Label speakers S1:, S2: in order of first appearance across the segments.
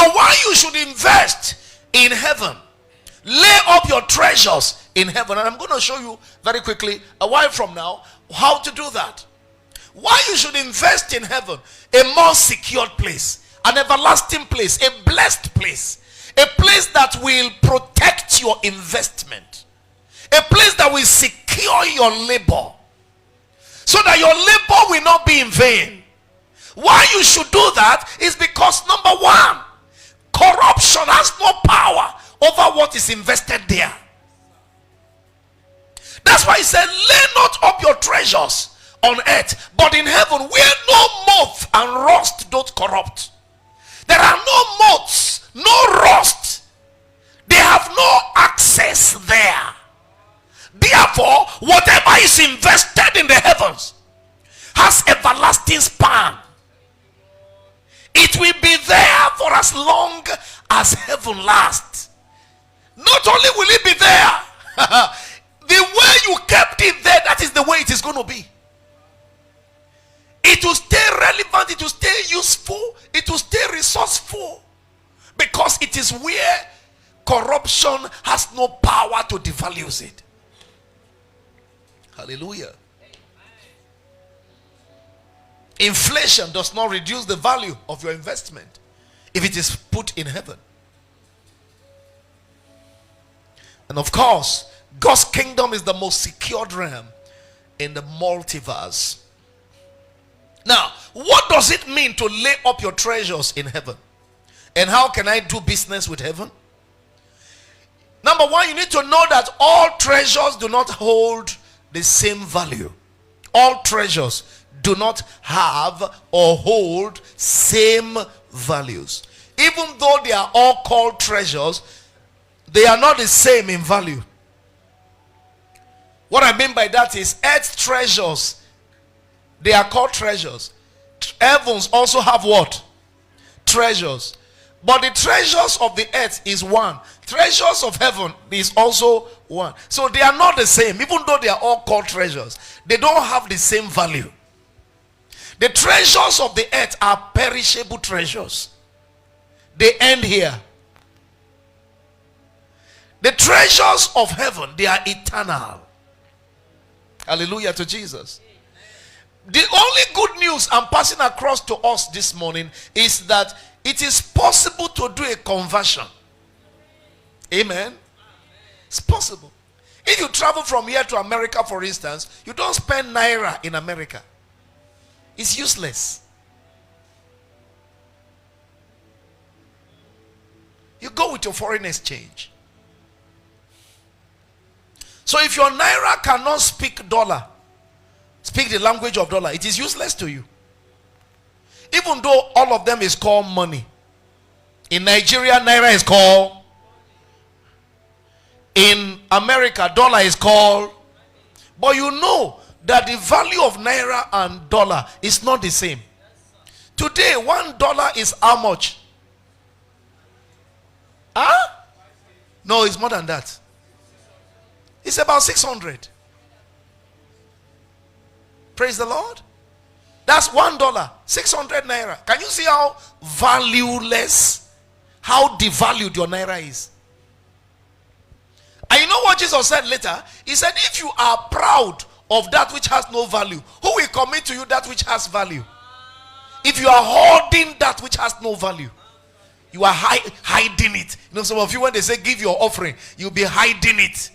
S1: why you should invest in heaven, lay up your treasures in heaven, and I'm going to show you very quickly a while from now how to do that. Why you should invest in heaven, a more secured place, an everlasting place, a blessed place, a place that will protect your investment, a place that will secure your labor, so that your labor will not be in vain. Why you should do that is because, number one, corruption has no power over what is invested there. That's why he said, lay not up your treasures on earth, but in heaven, where no moth and rust don't corrupt. There are no moths, no rust. They have no access there. Therefore, whatever is invested in the heavens has everlasting span. It will be there for as long as heaven lasts. Not only will it be there, the way you kept it there, that is the way it is going to be. It will stay relevant, it will stay useful, it will stay resourceful, because it is where corruption has no power to devalue it. Hallelujah. Inflation does not reduce the value of your investment if it is put in heaven. And of course, God's kingdom is the most secured realm in the multiverse. Now, what does it mean to lay up your treasures in heaven? And how can I do business with heaven? Number one, you need to know that all treasures do not hold the same value. All treasures do not have or hold same values. Even though they are all called treasures, they are not the same in value. What I mean by that is, earth treasures, they are called treasures. Heavens also have what? Treasures. But the treasures of the earth is one. Treasures of heaven is also one. So they are not the same. Even though they are all called treasures, they don't have the same value. The treasures of the earth are perishable treasures. They end here. The treasures of heaven, they are eternal. Hallelujah to Jesus. The only good news I'm passing across to us this morning is that it is possible to do a conversion. Amen. It's possible. If you travel from here to America, for instance, you don't spend naira in America. It's useless. You go with your foreign exchange. So if your naira cannot speak dollar, speak the language of dollar, it is useless to you. Even though all of them is called money. In Nigeria, naira is called. In America, dollar is called. But you know that the value of naira and dollar is not the same. Today, $1 is how much? Huh? No, it's more than that. It's about 600. Praise the Lord. That's $1, 600 naira. Can you see how valueless, how devalued your naira is? And you know what Jesus said later? He said, if you are proud of that which has no value, who will commit to you that which has value? If you are hoarding that which has no value, you are hiding it. You know, some of you, when they say give your offering, you'll be hiding it.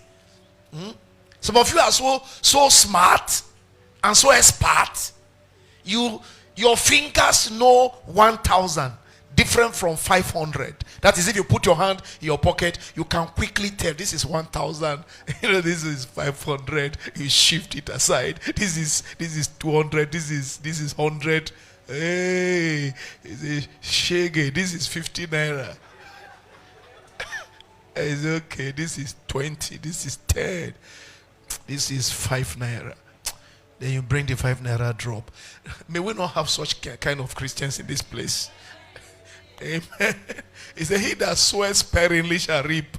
S1: Some of you are so smart and so expert. Your fingers know 1,000 different from 500. That is, if you put your hand in your pocket, you can quickly tell this is 1,000. You know, this is 500. You shift it aside. This is 200. This is 100. Hey, it's shege. This is 50 naira. It's okay. This is 20. This is 10. This is 5 naira. Then you bring the 5 naira drop. May we not have such kind of Christians in this place. Amen. He said, he that soweth sparingly shall reap,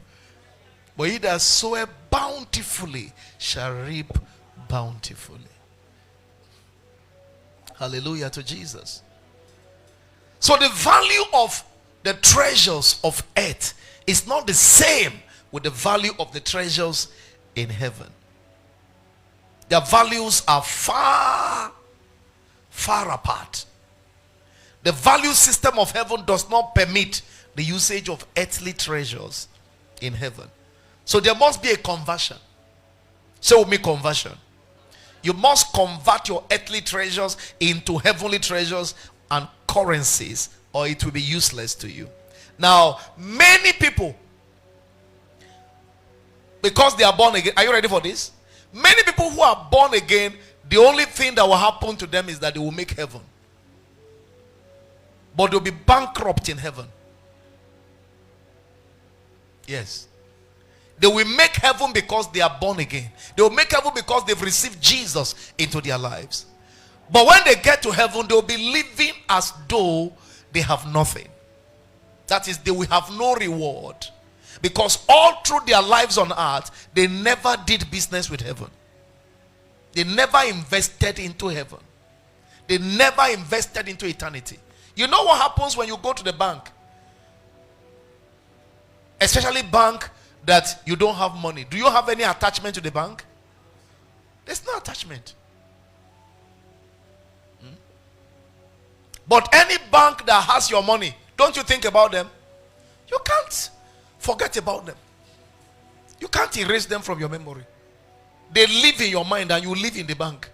S1: but he that soweth bountifully shall reap bountifully. Hallelujah to Jesus. So the value of the treasures of earth is not the same with the value of the treasures in heaven. Their values are far apart. The value system of heaven does not permit the usage of earthly treasures in heaven. So there must be a conversion. Say with me, conversion. You must convert your earthly treasures into heavenly treasures and currencies, or it will be useless to you. Now, many people, because they are born again, are you ready for this? Many people who are born again, the only thing that will happen to them is that they will make heaven. But they'll be bankrupt in heaven. Yes. They will make heaven because they are born again. They will make heaven because they've received Jesus into their lives. But when they get to heaven, they will be living as though they have nothing. That is, they will have no reward. Because all through their lives on earth, they never did business with heaven. They never invested into heaven. They never invested into eternity. You know what happens when you go to the bank? Especially bank that you don't have money. Do you have any attachment to the bank? There's no attachment. But any bank that has your money, don't you think about them? You can't forget about them. You can't erase them from your memory. They live in your mind and you live in the bank.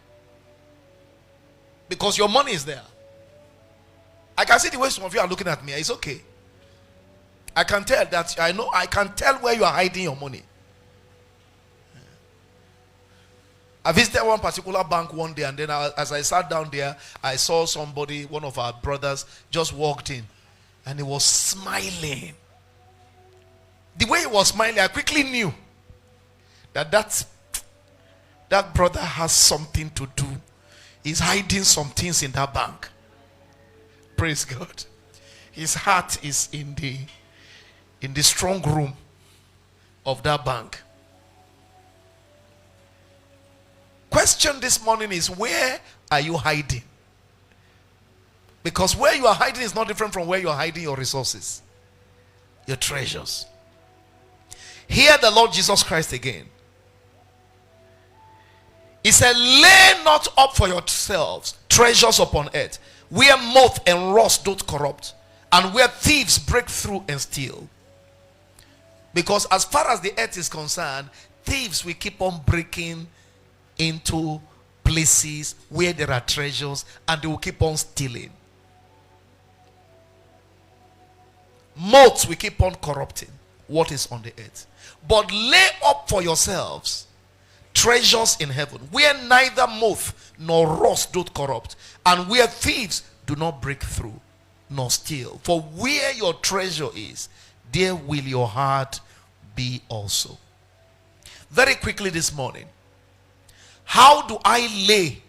S1: Because your money is there. I can see the way some of you are looking at me. It's okay. I can tell that, I can tell where you are hiding your money. I visited one particular bank one day, and then as I sat down there, I saw somebody, one of our brothers, just walked in, and he was smiling. The way he was smiling, I quickly knew that brother has something to do. He's hiding some things in that bank. Praise God. His heart is in the strong room of that bank. Question this morning is, where are you hiding? Because where you are hiding is not different from where you are hiding your resources, your treasures. Hear the Lord Jesus Christ again. He said, lay not up for yourselves treasures upon earth, where moth and rust don't corrupt, and where thieves break through and steal. Because as far as the earth is concerned, thieves will keep on breaking into places where there are treasures, and they will keep on stealing. Moths will keep on corrupting what is on the earth. But lay up for yourselves treasures in heaven, where neither moth nor rust doth corrupt, and where thieves do not break through nor steal. For where your treasure is, there will your heart be also. Very quickly this morning, how do I lay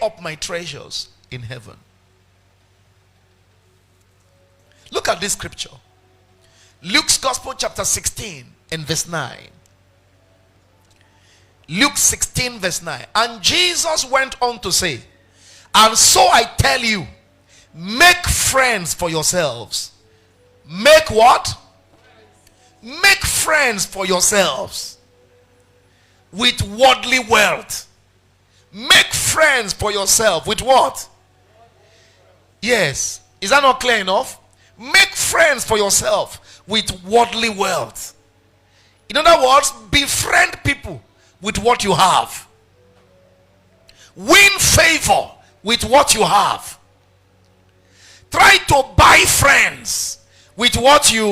S1: up my treasures in heaven? Look at this scripture. Luke's Gospel chapter 16 and verse 9. Luke 16 verse 9. And Jesus went on to say, and so I tell you, make friends for yourselves. Make what? Make friends for yourselves with worldly wealth. Make friends for yourself with what? Yes. Is that not clear enough? Make friends for yourself with worldly wealth. In other words, befriend people with what you have. Win favor with what you have. Try to buy friends with what you